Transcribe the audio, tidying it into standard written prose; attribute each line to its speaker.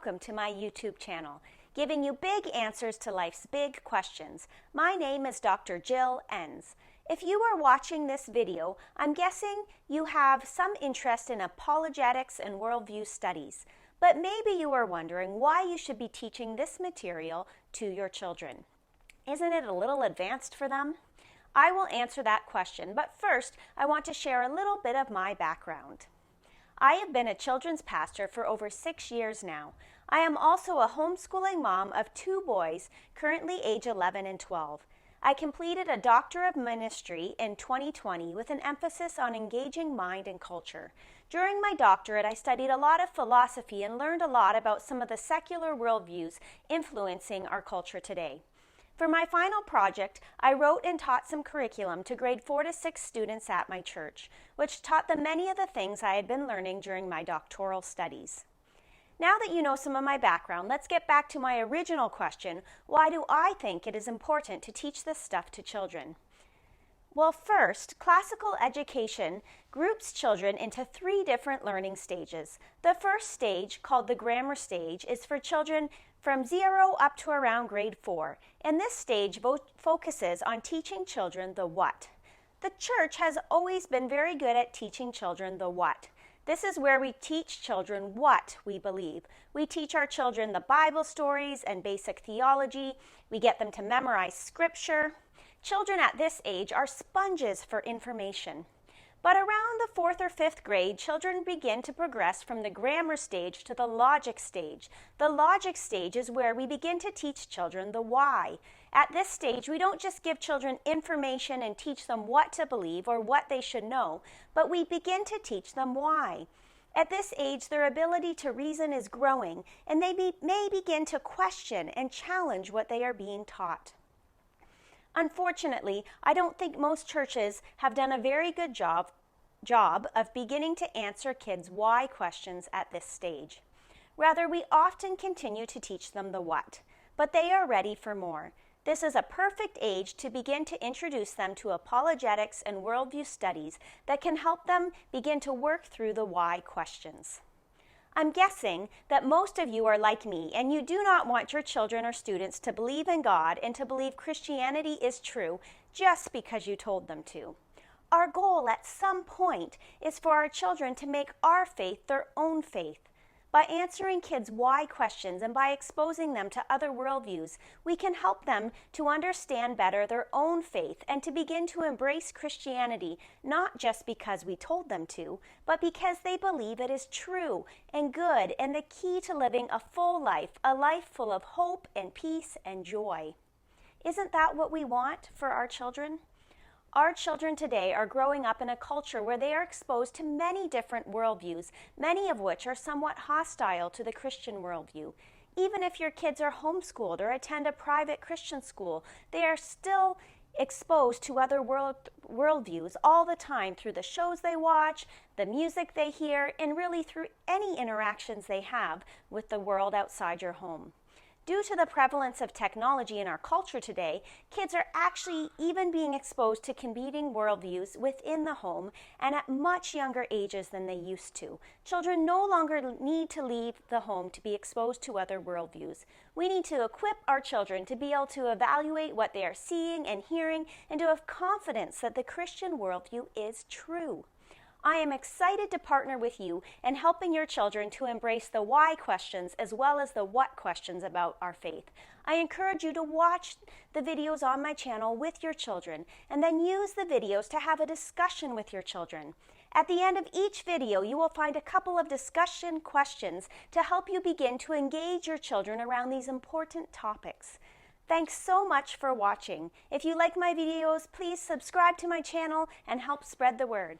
Speaker 1: welcome to my YouTube channel, giving you big answers to life's big questions. My name is Dr. Jill Enns. If you are watching this video, I'm guessing you have some interest in apologetics and worldview studies, but maybe you are wondering why you should be teaching this material to your children. Isn't it a little advanced for them? I will answer that question, but first I want to share a little bit of my background. I have been a children's pastor for over 6 years now. I am also a homeschooling mom of 2 boys, currently age 11 and 12. I completed a Doctor of Ministry in 2020 with an emphasis on engaging mind and culture. During my doctorate, I studied a lot of philosophy and learned a lot about some of the secular worldviews influencing our culture today. For my final project, I wrote and taught some curriculum to grade 4 to 6 students at my church, which taught them many of the things I had been learning during my doctoral studies. Now that you know some of my background, let's get back to my original question: why do I think it is important to teach this stuff to children? Well, first, classical education groups children into 3 different learning stages. The first stage, called the grammar stage, is for children from 0 up to around grade 4. And this stage focuses on teaching children the what. The church has always been very good at teaching children the what. This is where we teach children what we believe. We teach our children the Bible stories and basic theology. We get them to memorize scripture. Children at this age are sponges for information. But around the 4th or 5th grade, children begin to progress from the grammar stage to the logic stage. The logic stage is where we begin to teach children the why. At this stage, we don't just give children information and teach them what to believe or what they should know, but we begin to teach them why. At this age, their ability to reason is growing, and they may begin to question and challenge what they are being taught. Unfortunately, I don't think most churches have done a very good job of beginning to answer kids' why questions at this stage. Rather, we often continue to teach them the what, but they are ready for more. This is a perfect age to begin to introduce them to apologetics and worldview studies that can help them begin to work through the why questions. I'm guessing that most of you are like me, and you do not want your children or students to believe in God and to believe Christianity is true just because you told them to. Our goal at some point is for our children to make our faith their own faith. By answering kids' why questions and by exposing them to other worldviews, we can help them to understand better their own faith and to begin to embrace Christianity, not just because we told them to, but because they believe it is true and good and the key to living a full life, a life full of hope and peace and joy. Isn't that what we want for our children? Our children today are growing up in a culture where they are exposed to many different worldviews, many of which are somewhat hostile to the Christian worldview. Even if your kids are homeschooled or attend a private Christian school, they are still exposed to other worldviews all the time through the shows they watch, the music they hear, and really through any interactions they have with the world outside your home. Due to the prevalence of technology in our culture today, kids are actually even being exposed to competing worldviews within the home and at much younger ages than they used to. Children no longer need to leave the home to be exposed to other worldviews. We need to equip our children to be able to evaluate what they are seeing and hearing and to have confidence that the Christian worldview is true. I am excited to partner with you in helping your children to embrace the why questions as well as the what questions about our faith. I encourage you to watch the videos on my channel with your children and then use the videos to have a discussion with your children. At the end of each video, you will find a couple of discussion questions to help you begin to engage your children around these important topics. Thanks so much for watching. If you like my videos, please subscribe to my channel and help spread the word.